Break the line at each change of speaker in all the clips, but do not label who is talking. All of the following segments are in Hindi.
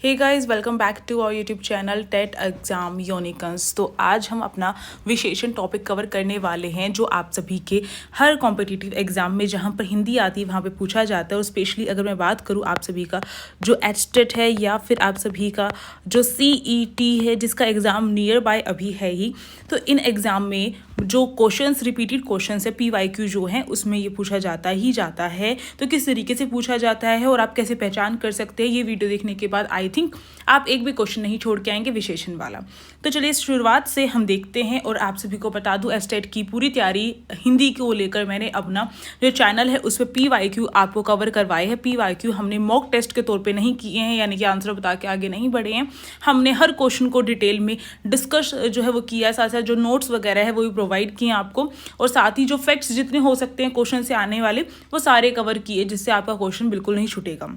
Hey guys, welcome back to our YouTube channel TET exam unicorns. तो आज हम अपना विशेषण टॉपिक कवर करने वाले हैं जो आप सभी के हर कॉम्पिटिटिव एग्ज़ाम में जहां पर हिंदी आती है वहां पे पूछा जाता है। और स्पेशली अगर मैं बात करूं आप सभी का जो एचटेट है या फिर आप सभी का जो सीईटी है जिसका एग्ज़ाम नियर बाय अभी है ही, तो इन एग्ज़ाम में जो क्वेश्चंस रिपीटेड क्वेश्चंस है पीवाईक्यू जो है उसमें ये पूछा जाता ही जाता है। तो किस तरीके से पूछा जाता है और आप कैसे पहचान कर सकते हैं, ये वीडियो देखने के बाद आई थिंक आप एक भी क्वेश्चन नहीं छोड़ के आएंगे विशेषण वाला। तो चलिए इस शुरुआत से हम देखते हैं। और आप सभी को बता दूं एचटेट की पूरी तैयारी हिंदी को लेकर मैंने अपना जो चैनल है उस पर पीवाईक्यू आपको कवर करवाए हैं। पीवाईक्यू हमने मॉक टेस्ट के तौर पे नहीं किए हैं, यानी कि आंसर बता के आगे नहीं बढ़े हैं। हमने हर क्वेश्चन को डिटेल में डिस्कस जो है वो किया है, साथ साथ जो नोट्स वगैरह है वो भी प्रोवाइड किए आपको, और साथ ही जो फैक्ट्स जितने हो सकते हैं क्वेश्चन से आने वाले वो सारे कवर किए, जिससे आपका क्वेश्चन बिल्कुल नहीं छूटेगा।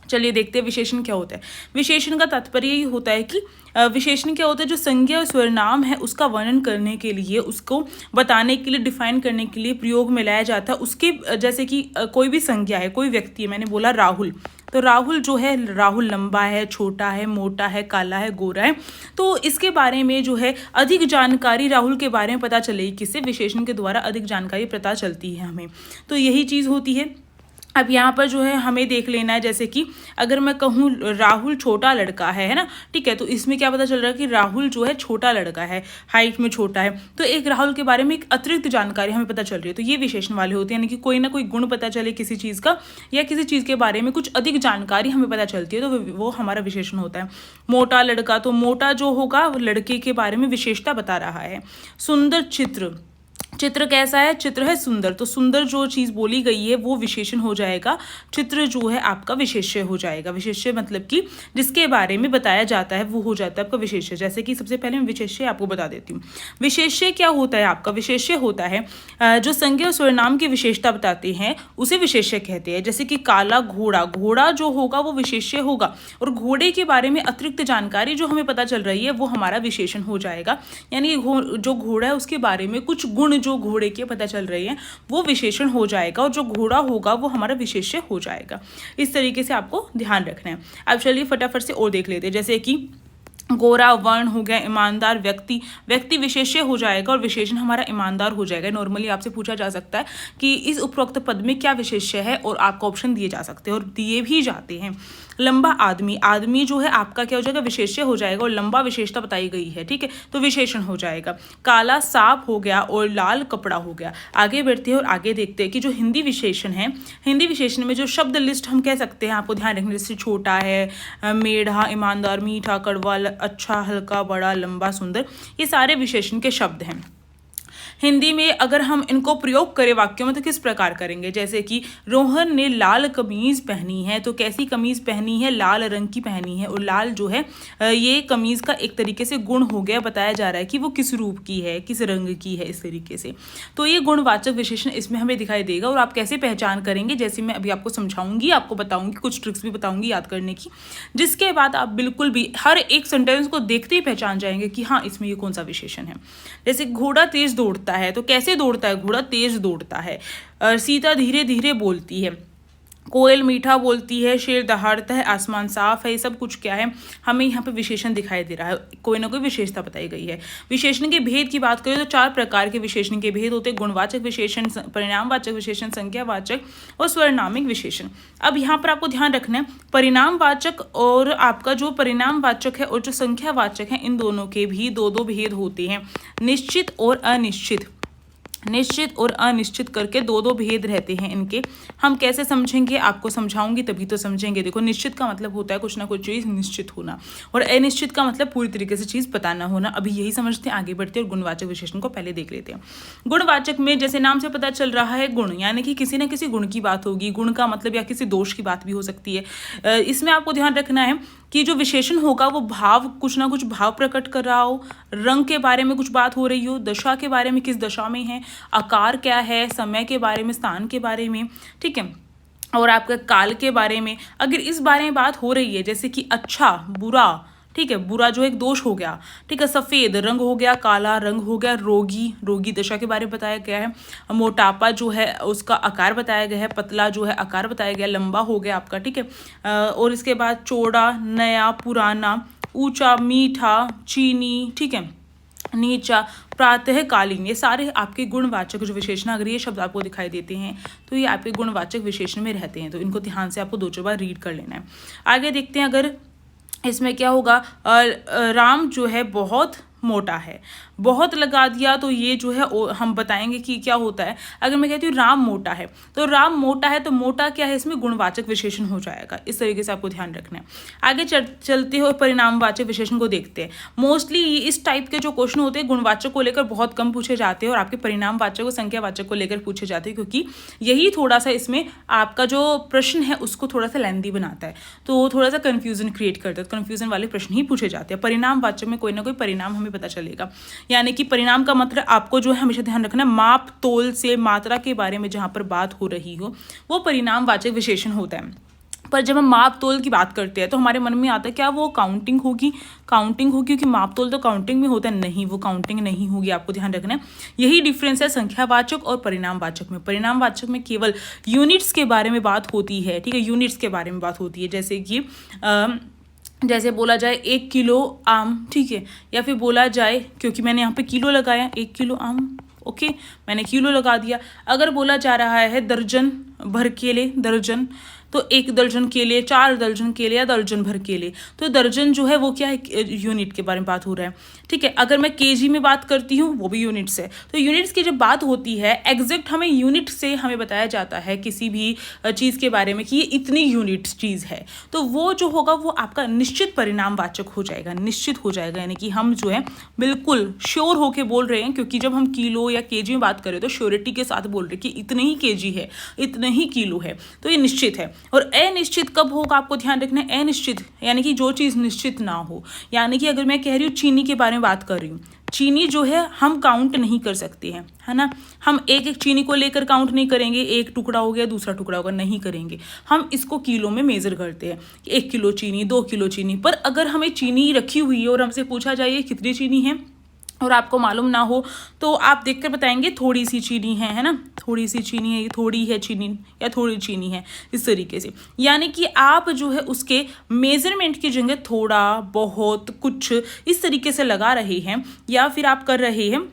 चलिए देखते हैं विशेषण क्या होता है। विशेषण का तात्पर्य ये होता है कि विशेषण क्या होता है, जो संज्ञा और सर्वनाम है उसका वर्णन करने के लिए, उसको बताने के लिए, डिफाइन करने के लिए प्रयोग में लाया जाता है। उसके जैसे कि कोई भी संज्ञा है, कोई व्यक्ति है, मैंने बोला राहुल, तो राहुल जो है, राहुल लंबा है, छोटा है, मोटा है, काला है, गोरा है, तो इसके बारे में जो है अधिक जानकारी राहुल के बारे में पता चलेगी किससे, विशेषण के द्वारा अधिक जानकारी पता चलती है हमें। तो यही चीज़ होती है। अब यहाँ पर जो है हमें देख लेना है, जैसे कि अगर मैं कहूँ राहुल छोटा लड़का है ना, ठीक है, तो इसमें क्या पता चल रहा है कि राहुल जो है छोटा लड़का है, हाइट में छोटा है, तो एक राहुल के बारे में एक अतिरिक्त जानकारी हमें पता चल रही है। तो ये विशेषण वाले होते हैं, यानी कि कोई ना कोई गुण पता चले किसी चीज़ का, या किसी चीज़ के बारे में कुछ अधिक जानकारी हमें पता चलती है, तो वो हमारा विशेषण होता है। मोटा लड़का, तो मोटा जो होगा वो लड़के के बारे में विशेषता बता रहा है। सुंदर चित्र, चित्र कैसा है, चित्र है सुंदर, तो सुंदर जो चीज़ बोली गई है वो विशेषण हो जाएगा, चित्र जो है आपका विशेष्य हो जाएगा। विशेष्य मतलब कि जिसके बारे में बताया जाता है वो हो जाता है आपका विशेष्य। जैसे कि सबसे पहले मैं विशेष्य आपको बता देती हूँ। विशेष्य क्या होता है आपका, विशेष्य होता है जो संज्ञा और सर्वनाम की विशेषता बताते हैं उसे विशेष्य कहते हैं। जैसे कि काला घोड़ा, घोड़ा जो होगा वो विशेष्य होगा, और घोड़े के बारे में अतिरिक्त जानकारी जो हमें पता चल रही है वो हमारा विशेषण हो जाएगा। यानी जो घोड़ा है उसके बारे में कुछ गुण जो घोड़े के पता चल रहे हैं वो विशेषण हो जाएगा, और जो घोड़ा होगा वो हमारा विशेष्य हो जाएगा। इस तरीके से आपको ध्यान रखना है। अब चलिए फटाफट से और देख लेते हैं। जैसे कि गोरा वर्ण हो गया, ईमानदार व्यक्ति, व्यक्ति विशेष्य हो जाएगा और विशेषण हमारा ईमानदार हो जाएगा। नॉर्मली आपसे पूछा जा सकता है कि इस उपरोक्त पद में क्या विशेष्य है, और आपको ऑप्शन दिए जा सकते हैं और दिए भी जाते हैं। लंबा आदमी, आदमी जो है आपका क्या हो जाएगा, विशेष्य हो जाएगा, और लंबा विशेषता बताई गई है, ठीक है, तो विशेषण हो जाएगा। काला सांप हो गया और लाल कपड़ा हो गया। आगे बढ़ते हैं और आगे देखते हैं कि जो हिंदी विशेषण है, हिंदी विशेषण में जो शब्द लिस्ट हम कह सकते हैं, आपको ध्यान रखना, जैसे छोटा है, मेढ़ा, ईमानदार, मीठा, कड़वा, अच्छा, हल्का, बड़ा, लंबा, सुंदर, ये सारे विशेषण के शब्द हैं। हिंदी में अगर हम इनको प्रयोग करें वाक्यों में तो किस प्रकार करेंगे, जैसे कि रोहन ने लाल कमीज पहनी है, तो कैसी कमीज पहनी है, लाल रंग की पहनी है, और लाल जो है ये कमीज का एक तरीके से गुण हो गया, बताया जा रहा है कि वो किस रूप की है, किस रंग की है, इस तरीके से। तो ये गुणवाचक विशेषण इसमें हमें दिखाई देगा। और आप कैसे पहचान करेंगे, जैसे मैं अभी आपको समझाऊंगी, आपको बताऊंगी, कुछ ट्रिक्स भी बताऊंगी याद करने की, जिसके बाद आप बिल्कुल भी हर एक सेंटेंस को देखते ही पहचान जाएंगे कि हाँ इसमें ये कौन सा विशेषण है। जैसे घोड़ा तेज दौड़ता है, तो कैसे दौड़ता है, घोड़ा तेज दौड़ता है। सीता धीरे धीरे बोलती है, कोयल मीठा बोलती है, शेर दहाड़ता है, आसमान साफ है, ये सब कुछ क्या है, हमें यहाँ पे विशेषण दिखाई दे रहा है, कोई ना कोई विशेषता बताई गई है। विशेषण के भेद की बात करें तो 4 प्रकार के विशेषण के भेद होते हैं: गुणवाचक विशेषण, परिणामवाचक विशेषण, संज्ञावाचक और स्वर्णामिक विशेषण। अब यहाँ पर आपको ध्यान रखना है, परिणामवाचक और आपका जो परिणामवाचक है और जो संख्यावाचक है, इन दोनों के भी 2 भेद होते हैं, निश्चित और अनिश्चित। निश्चित और अनिश्चित करके 2 भेद रहते हैं इनके। हम कैसे समझेंगे, आपको समझाऊंगी तभी तो समझेंगे। देखो, निश्चित का मतलब होता है कुछ ना कुछ चीज़ निश्चित होना, और अनिश्चित का मतलब पूरी तरीके से चीज़ पता ना होना। अभी यही समझते हैं, आगे बढ़ते हैं और गुणवाचक विशेषण को पहले देख लेते हैं। गुणवाचक में जैसे नाम से पता चल रहा है गुण, यानी कि किसी न किसी गुण की बात होगी। गुण का मतलब या किसी दोष की बात भी हो सकती है। इसमें आपको ध्यान रखना है कि जो विशेषण होगा वो भाव, कुछ ना कुछ भाव प्रकट कर रहा हो, रंग के बारे में कुछ बात हो रही हो, दशा के बारे में, किस दशा में है, आकार क्या है, समय के बारे में, स्थान के बारे में, ठीक है, और आपका काल के बारे में। अगर इस बारे में बात हो रही है, जैसे कि अच्छा बुरा, ठीक है, बुरा जो एक दोष हो गया, ठीक है, सफ़ेद रंग हो गया, काला रंग हो गया, रोगी रोगी दशा के बारे में बताया गया है, मोटापा जो है उसका आकार बताया गया है, पतला जो है आकार बताया गया, लंबा हो गया आपका, ठीक है। और इसके बाद चौड़ा, नया, पुराना, ऊंचा, मीठा, चीनी, ठीक है, नीचा, प्रातःकालीन, ये सारे आपके गुणवाचक जो विशेषण, अगर ये शब्द आपको दिखाई देते हैं तो ये आपके गुणवाचक विशेषण में रहते हैं, तो इनको ध्यान से आपको 2-4 बार रीड कर लेना है। आगे देखते हैं, अगर इसमें क्या होगा, राम जो है बहुत मोटा है, बहुत लगा दिया तो ये जो है हम बताएंगे कि क्या होता है। अगर मैं कहती हूँ राम मोटा है, तो राम मोटा है तो मोटा क्या है, इसमें गुणवाचक विशेषण हो जाएगा। इस तरीके से आपको ध्यान रखना है। आगे चलते हुए परिणामवाचक विशेषण को देखते हैं। मोस्टली इस टाइप के जो क्वेश्चन होते हैं गुणवाचक को लेकर बहुत कम पूछे जाते हैं और आपके परिणामवाचक और संख्यावाचक को लेकर पूछे जाते हैं, क्योंकि यही थोड़ा सा इसमें आपका जो प्रश्न है उसको थोड़ा सा लेंदी बनाता है, तो थोड़ा सा कंफ्यूजन क्रिएट करता है। कंफ्यूजन वाले प्रश्न ही पूछे जाते हैं। परिणामवाचक में कोई ना कोई परिणाम हमें पता चलेगा, यानी कि परिणाम का मतलब आपको जो है हमेशा ध्यान रखना, माप तोल से मात्रा के बारे में जहां पर बात हो रही हो वो परिणामवाचक विशेषण होता है। पर जब हम माप तोल की बात करते हैं तो हमारे मन में आता है क्या वो काउंटिंग होगी, क्योंकि माप तोल तो काउंटिंग में होता है, नहीं, वो काउंटिंग नहीं होगी, आपको ध्यान रखना है। यही डिफरेंस है संख्यावाचक और परिणामवाचक में। परिणामवाचक में केवल यूनिट्स के बारे में बात होती है, ठीक है, यूनिट्स के बारे में बात होती है, जैसे कि जैसे बोला जाए 1 किलो आम, ठीक है, या फिर बोला जाए, क्योंकि मैंने यहाँ पे किलो लगाया, 1 किलो आम, ओके, मैंने किलो लगा दिया। अगर बोला जा रहा है दर्जन भर केले, दर्जन, तो 1 दर्जन केले, 4 दर्जन केले या दर्जन भर केले, तो दर्जन जो है वो क्या है, यूनिट के बारे में बात हो रहा है, ठीक है। अगर मैं केजी में बात करती हूँ वो भी यूनिट्स है। तो यूनिट्स की जब बात होती है एग्जैक्ट हमें यूनिट से हमें बताया जाता है किसी भी चीज़ के बारे में कि ये इतनी यूनिट्स चीज़ है, तो वो जो होगा वो आपका निश्चित परिणामवाचक हो जाएगा, निश्चित हो जाएगा, यानी कि हम जो है बिल्कुल श्योर होके बोल रहे हैं, क्योंकि जब हम किलो या केजी में बात करें तो श्योरिटी के साथ बोल रहे हैं कि इतने ही केजी है, इतने ही किलो है, तो ये निश्चित है। और अनिश्चित कब होगा, आपको ध्यान रखना है, अनिश्चित यानी कि जो चीज़ निश्चित ना हो, यानी कि अगर मैं कह रही हूँ चीनी के बारे में बात कर रही हूँ, चीनी जो है हम काउंट नहीं कर सकते हैं, है ना, हम एक एक चीनी को लेकर काउंट नहीं करेंगे, एक टुकड़ा हो गया दूसरा टुकड़ा होगा, नहीं करेंगे, हम इसको किलो में मेजर करते हैं, 1 किलो चीनी, 2 किलो चीनी। पर अगर हमें चीनी रखी हुई है और हमसे पूछा जाए कितनी चीनी है और आपको मालूम ना हो, तो आप देखकर बताएंगे थोड़ी सी चीनी है ना, थोड़ी सी चीनी है, ये थोड़ी है चीनी या थोड़ी चीनी है, इस तरीके से, यानी कि आप जो है उसके मेजरमेंट की जगह थोड़ा बहुत कुछ इस तरीके से लगा रहे हैं या फिर आप कर रहे हैं,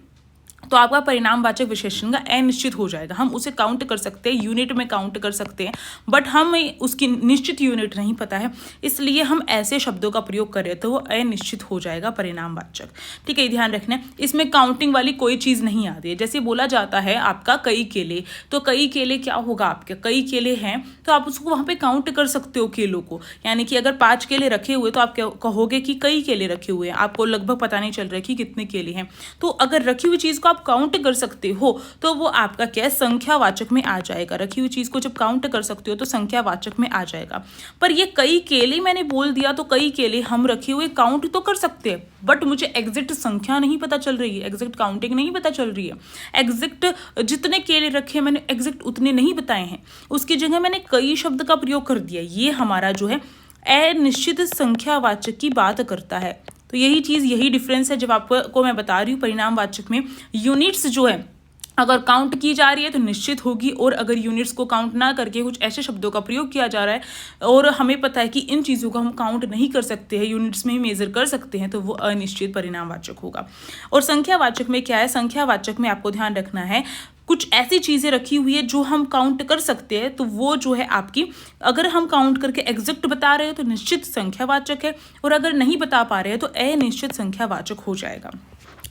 तो आपका परिणामवाचक विशेषण का अनिश्चित हो जाएगा। हम उसे काउंट कर सकते हैं, यूनिट में काउंट कर सकते हैं, बट हमें उसकी निश्चित यूनिट नहीं पता है, इसलिए हम ऐसे शब्दों का प्रयोग करें तो वो अनिश्चित हो जाएगा परिणामवाचक, ठीक है, ध्यान रखना। इसमें काउंटिंग वाली कोई चीज़ नहीं आती है। जैसे बोला जाता है आपका कई केले, तो कई केले क्या होगा, आपके कई केले हैं तो आप उसको वहाँ पर काउंट कर सकते हो केलों को, यानी कि अगर 5 केले रखे हुए तो आप कहोगे कि कई केले रखे हुए हैं, आपको लगभग पता नहीं चल रहा है कि कितने केले हैं। तो अगर रखी हुई चीज़ को आप काउंट कर सकते हो तो वो आपका क्या है, संख्यावाचक में आ जाएगा। रखी हुई चीज को जब काउंट कर सकते हो तो संख्यावाचक में आ जाएगा। पर ये कई केले मैंने बोल दिया तो कई केले हम रखे हुए काउंट तो कर सकते हैं, बट मुझे एग्जैक्ट संख्या नहीं पता चल रही है, एग्जैक्ट काउंटिंग नहीं पता चल रही है, एग्जैक्ट जितने केले रखे मैंने एग्जैक्ट उतने नहीं बताए हैं, उसकी जगह मैंने कई शब्द का प्रयोग कर दिया। ये हमारा जो है अनिश्चित संख्यावाचक की बात करता है। तो यही चीज़, यही डिफरेंस है जब आपको मैं बता रही हूँ परिणामवाचक में यूनिट्स जो है अगर काउंट की जा रही है तो निश्चित होगी, और अगर यूनिट्स को काउंट ना करके कुछ ऐसे शब्दों का प्रयोग किया जा रहा है और हमें पता है कि इन चीज़ों को हम काउंट नहीं कर सकते हैं, यूनिट्स में ही मेजर कर सकते हैं, तो वो अनिश्चित परिणामवाचक होगा। और संख्यावाचक में क्या है, संख्यावाचक में आपको ध्यान रखना है कुछ ऐसी चीज़ें रखी हुई है जो हम काउंट कर सकते हैं, तो वो जो है आपकी, अगर हम काउंट करके एग्जैक्ट बता रहे हो तो निश्चित संख्यावाचक है, और अगर नहीं बता पा रहे हैं तो अनिश्चित संख्यावाचक हो जाएगा।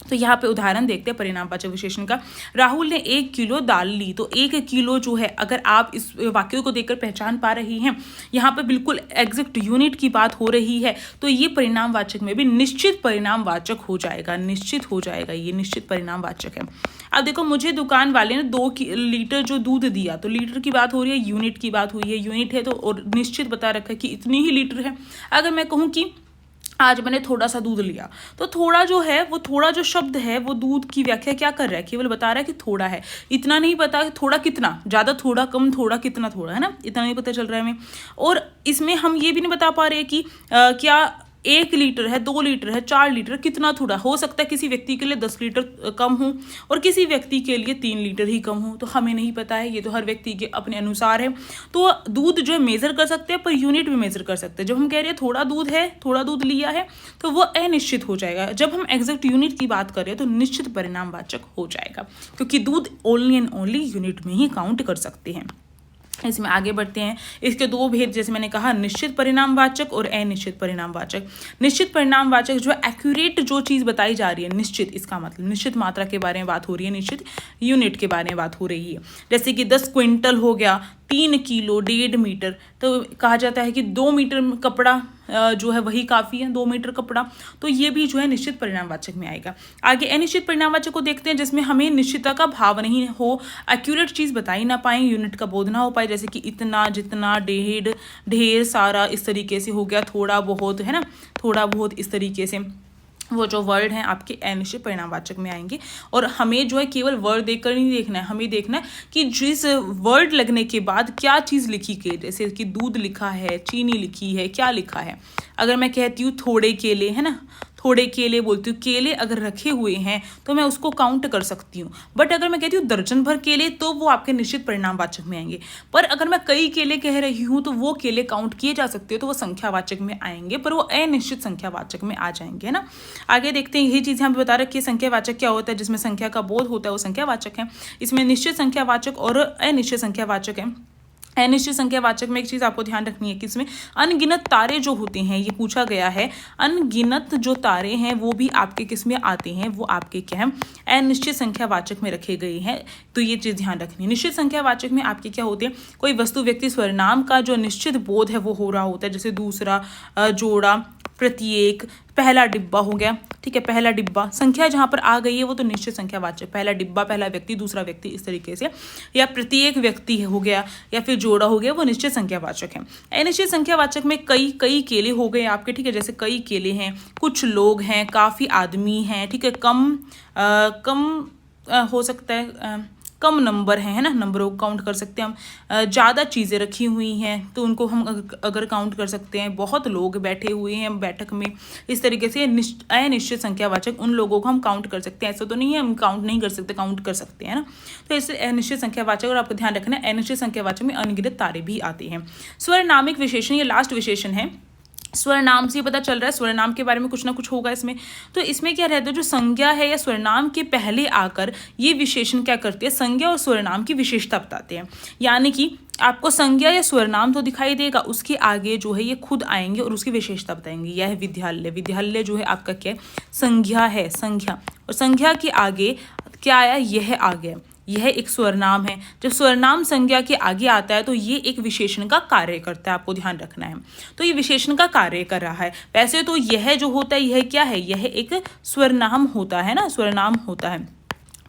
तो यहाँ पे उदाहरण देखते हैं परिणामवाचक विशेषण का। राहुल ने 1 किलो दाल ली, तो 1 किलो जो है, अगर आप इस वाक्य को देखकर पहचान पा रही हैं, यहाँ पे बिल्कुल एग्जैक्ट यूनिट की बात हो रही है, तो ये परिणामवाचक में भी निश्चित परिणामवाचक हो जाएगा, निश्चित हो जाएगा, ये निश्चित परिणामवाचक है। अब देखो, मुझे दुकान वाले ने 2 लीटर जो दूध दिया, तो लीटर की बात हो रही है, यूनिट की बात हुई है, यूनिट है तो और निश्चित बता रखा है कि इतनी ही लीटर है। अगर मैं कहूँ कि आज मैंने थोड़ा सा दूध लिया, तो थोड़ा जो है, वो थोड़ा जो शब्द है वो दूध की व्याख्या क्या कर रहा है, केवल बता रहा है कि थोड़ा है, इतना नहीं पता कि थोड़ा कितना, ज़्यादा थोड़ा कम थोड़ा कितना थोड़ा, है ना, इतना नहीं पता चल रहा है हमें। और इसमें हम ये भी नहीं बता पा रहे कि क्या 1 लीटर है, 2 लीटर है, 4 लीटर, कितना थोड़ा हो सकता है किसी व्यक्ति के लिए 10 लीटर कम हो और किसी व्यक्ति के लिए 3 लीटर ही कम हो, तो हमें नहीं पता है, ये तो हर व्यक्ति के अपने अनुसार है। तो दूध जो है मेजर कर सकते हैं, पर यूनिट भी मेजर कर सकते हैं। जब हम कह रहे हैं थोड़ा दूध है, थोड़ा दूध लिया है, तो वो अनिश्चित हो जाएगा। जब हम एग्जैक्ट यूनिट की बात कर रहे हैं तो निश्चित परिणामवाचक हो जाएगा, क्योंकि दूध ओनली एंड ओनली यूनिट में ही काउंट कर सकते हैं। इसमें आगे बढ़ते हैं। इसके दो भेद, जैसे मैंने कहा, निश्चित परिणामवाचक और अनिश्चित परिणामवाचक। निश्चित परिणामवाचक जो एक्यूरेट जो चीज़ बताई जा रही है, निश्चित, इसका मतलब निश्चित मात्रा के बारे में बात हो रही है, निश्चित यूनिट के बारे में बात हो रही है। जैसे कि 10 क्विंटल हो गया, 3 किलो, 1.5 मीटर, तो कहा जाता है कि 2 मीटर कपड़ा जो है वही काफ़ी है, 2 मीटर कपड़ा, तो ये भी जो है निश्चित परिणामवाचक में आएगा। आगे अनिश्चित परिणामवाचक को देखते हैं, जिसमें हमें निश्चितता का भाव नहीं हो, एक्यूरेट चीज़ बताई ना पाए, यूनिट का बोध ना हो पाए, जैसे कि इतना, जितना, डेढ़, ढेर सारा, इस तरीके से हो गया, थोड़ा बहुत, है ना, थोड़ा बहुत, इस तरीके से वो जो वर्ड हैं आपके अनिश्चित परिणामवाचक में आएंगे। और हमें जो है केवल वर्ड देखकर नहीं देखना है, हमें देखना है कि जिस वर्ड लगने के बाद क्या चीज़ लिखी गई, जैसे कि दूध लिखा है, चीनी लिखी है, क्या लिखा है। अगर मैं कहती हूँ थोड़े केले, है ना, थोड़े केले बोलती हूँ, केले अगर रखे हुए हैं तो मैं उसको काउंट कर सकती हूँ। बट अगर मैं कहती हूँ दर्जन भर केले, तो वो आपके निश्चित परिणामवाचक में आएंगे। पर अगर मैं कई केले कह रही हूँ तो वो केले काउंट किए जा सकते हो, तो वो संख्यावाचक में आएंगे, पर वो अनिश्चित संख्यावाचक में आ जाएंगे, है ना। आगे देखते हैं, यही चीज़ यहाँ पे बता रखी है, संख्यावाचक क्या होता है, जिसमें संख्या का बोध होता है वो संख्यावाचक है। इसमें निश्चित संख्यावाचक और अनिश्चित संख्यावाचक है। अनिश्चित संख्यावाचक में एक चीज़ आपको ध्यान रखनी है कि इसमें अनगिनत तारे जो होते हैं, ये पूछा गया है, अनगिनत जो तारे हैं वो भी आपके किस में आते हैं, वो आपके क्या है, अनिश्चित संख्यावाचक में रखे गए हैं। तो ये चीज़ ध्यान रखनी है। निश्चित संख्यावाचक में आपके क्या होते हैं, कोई वस्तु, व्यक्ति, सर्वनाम का जो निश्चित बोध है वो हो रहा होता है, जैसे दूसरा, जोड़ा, प्रत्येक, पहला डिब्बा हो गया, ठीक है, पहला डिब्बा, संख्या जहाँ पर आ गई है वो तो निश्चित संख्यावाचक, पहला डिब्बा, पहला व्यक्ति, दूसरा व्यक्ति, इस तरीके से, या प्रत्येक व्यक्ति हो गया, या फिर जोड़ा हो गया, वो निश्चित संख्यावाचक है। अनिश्चित संख्यावाचक में कई केले हो गए आपके, ठीक है, जैसे कई केले हैं, कुछ लोग हैं, काफ़ी आदमी हैं, ठीक है, कम हो सकता है, कम नंबर है ना, नंबरों को काउंट कर सकते हैं हम, ज़्यादा चीज़ें रखी हुई हैं तो उनको हम अगर काउंट कर सकते हैं, बहुत लोग बैठे हुए हैं बैठक में, इस तरीके से अनिश्चित संख्यावाचक उन लोगों को हम काउंट कर सकते हैं। ऐसा तो नहीं है हम काउंट नहीं कर सकते, काउंट कर सकते हैं ना। तो इससे अनिश्चित संख्यावाचक, और आपको ध्यान रखना है अनिश्चित संख्यावाचक में अनगिनत तारे भी आते हैं। स्वरनामिक विशेषण, ये लास्ट विशेषण है। स्वरनाम से पता चल रहा है स्वरनाम के बारे में कुछ ना कुछ होगा इसमें। तो इसमें क्या रहता है, जो संज्ञा है या स्वरनाम के पहले आकर ये विशेषण क्या करते हैं, संज्ञा और स्वरनाम की विशेषता बताते हैं। यानी कि आपको संज्ञा या स्वरनाम तो दिखाई देगा, उसके आगे जो है ये खुद आएंगे और उसकी विशेषता बताएंगे। यह है विद्यालय, विद्यालय जो है आपका क्या है, संज्ञा है, संज्ञा, और संज्ञा के आगे क्या आया, यह आ गया, यह एक स्वरनाम है। जब स्वरनाम संज्ञा के आगे आता है तो ये एक विशेषण का कार्य करता है, आपको ध्यान रखना है। तो ये विशेषण का कार्य कर रहा है। वैसे तो यह जो होता है, यह क्या है, यह एक स्वरनाम होता है ना, स्वरनाम होता है।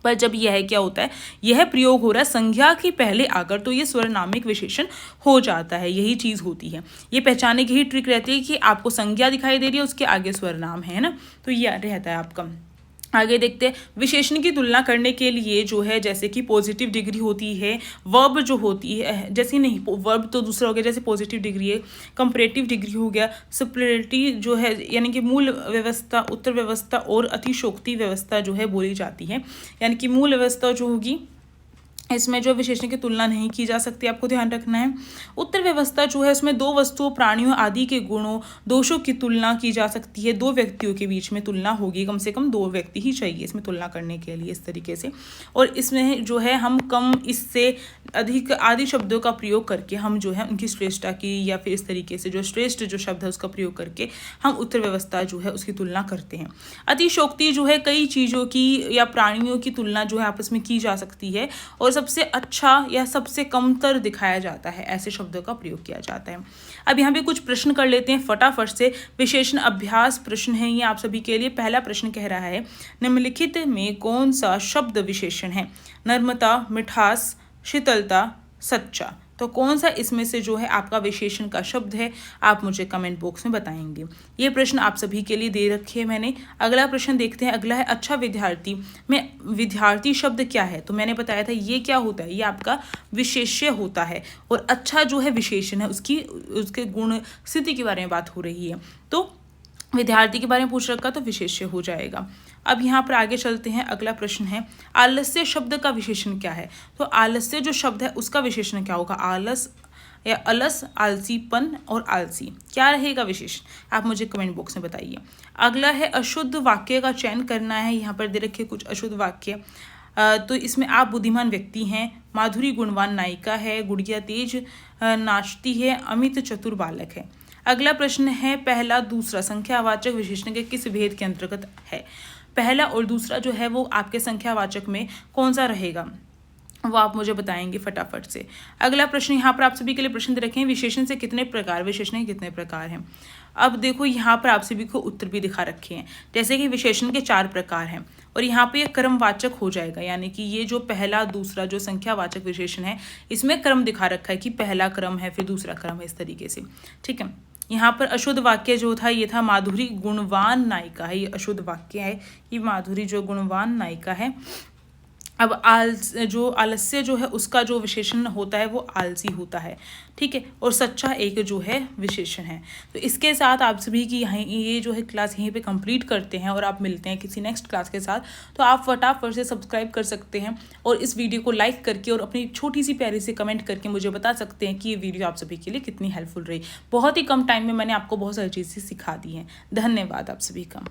पर जब यह क्या होता है, यह प्रयोग हो रहा है संज्ञा के पहले आकर, तो ये स्वरनामिक विशेषण हो जाता है। यही चीज़ होती है, ये पहचानने की ही ट्रिक रहती है कि आपको संज्ञा दिखाई दे रही है, उसके आगे स्वरनाम है ना, तो ये रहता है आपका। आगे देखते हैं, विशेषण की तुलना करने के लिए जो है, जैसे कि पॉजिटिव डिग्री होती है, वर्ब जो होती है, जैसे नहीं वर्ब तो दूसरा हो गया, जैसे पॉजिटिव डिग्री है, कंपैरेटिव डिग्री हो गया, सुपरलेटिव जो है यानी कि मूल व्यवस्था, उत्तर व्यवस्था और अतिशोक्ति व्यवस्था जो है बोली जाती है। यानी कि मूल व्यवस्था जो होगी इसमें जो विशेषण की तुलना नहीं की जा सकती, आपको ध्यान रखना है। उत्तर व्यवस्था जो है उसमें दो वस्तुओं, प्राणियों आदि के गुणों, दोषों की तुलना की जा सकती है। दो व्यक्तियों के बीच में तुलना होगी, कम से कम 2 व्यक्ति ही चाहिए इसमें तुलना करने के लिए, इस तरीके से। और इसमें जो है हम कम, इससे अधिक आदि शब्दों का प्रयोग करके हम जो है उनकी श्रेष्ठता की, या फिर इस तरीके से जो श्रेष्ठ जो शब्द है उसका प्रयोग करके हम उत्तर व्यवस्था जो है उसकी तुलना करते हैं। अतिशोक्ति जो है कई चीज़ों की या प्राणियों की तुलना जो है आपस में की जा सकती है, और सबसे अच्छा या सबसे कमतर दिखाया जाता है, ऐसे शब्दों का प्रयोग किया जाता है। अब यहाँ पे कुछ प्रश्न कर लेते हैं फटाफट से। विशेषण अभ्यास प्रश्न है ये आप सभी के लिए। पहला प्रश्न कह रहा है, निम्नलिखित में कौन सा शब्द विशेषण है? नर्मता, मिठास, शीतलता, सच्चा। तो कौन सा इसमें से जो है आपका विशेषण का शब्द है, आप मुझे कमेंट बॉक्स में बताएंगे। ये प्रश्न आप सभी के लिए दे रखे हैं मैंने। अगला प्रश्न देखते हैं। अगला है, अच्छा विद्यार्थी में विद्यार्थी शब्द क्या है? तो मैंने बताया था ये क्या होता है, ये आपका विशेष्य होता है, और अच्छा जो है विशेषण है, उसके गुण स्थिति के बारे में बात हो रही है। तो विद्यार्थी के बारे में पूछ रखा तो विशेष्य हो जाएगा। अब यहाँ पर आगे चलते हैं। अगला प्रश्न है आलस्य शब्द का विशेषण क्या है। तो आलस्य जो शब्द है उसका विशेषण क्या होगा। आलस या अलस, आलसीपन और आलसी, क्या रहेगा विशेषण, आप मुझे कमेंट बॉक्स में बताइए। अगला है अशुद्ध वाक्य का चयन करना है। यहाँ पर दे रखे कुछ अशुद्ध वाक्य। तो इसमें आप बुद्धिमान व्यक्ति हैं, माधुरी गुणवान नायिका है, गुड़िया तेज नाचती है, अमित चतुर बालक है। अगला प्रश्न है पहला दूसरा संख्यावाचक विशेषण के किस भेद के अंतर्गत है। पहला और दूसरा जो है वो आपके संख्यावाचक में कौन सा रहेगा, वो आप मुझे बताएंगे फटाफट से। अगला प्रश्न यहाँ पर आप सभी के लिए प्रश्न दे रखे हैं विशेषण से कितने प्रकार, विशेषण के कितने प्रकार हैं। अब देखो यहाँ पर आप सभी को उत्तर भी दिखा रखे हैं, जैसे कि विशेषण के 4 प्रकार हैं और यहाँ पे ये क्रमवाचक हो जाएगा, यानी कि ये जो पहला दूसरा जो संख्यावाचक विशेषण है इसमें क्रम दिखा रखा है कि पहला क्रम है फिर दूसरा क्रम है, इस तरीके से। ठीक है, यहाँ पर अशुद्ध वाक्य जो था ये था माधुरी गुणवान नायिका है, ये अशुद्ध वाक्य है कि माधुरी जो गुणवान नायिका है। अब आलस्य जो है उसका जो विशेषण होता है वो आलसी होता है। ठीक है, और सच्चा एक जो है विशेषण है। तो इसके साथ आप सभी की यहाँ ये जो है क्लास यहीं पे कंप्लीट करते हैं और आप मिलते हैं किसी नेक्स्ट क्लास के साथ। तो आप फटाफट से सब्सक्राइब कर सकते हैं और इस वीडियो को लाइक करके और अपनी छोटी सी प्यारी से कमेंट करके मुझे बता सकते हैं कि ये वीडियो आप सभी के लिए कितनी हेल्पफुल रही। बहुत ही कम टाइम में मैंने आपको बहुत सारी चीज़ें सिखा दी हैं। धन्यवाद आप सभी का।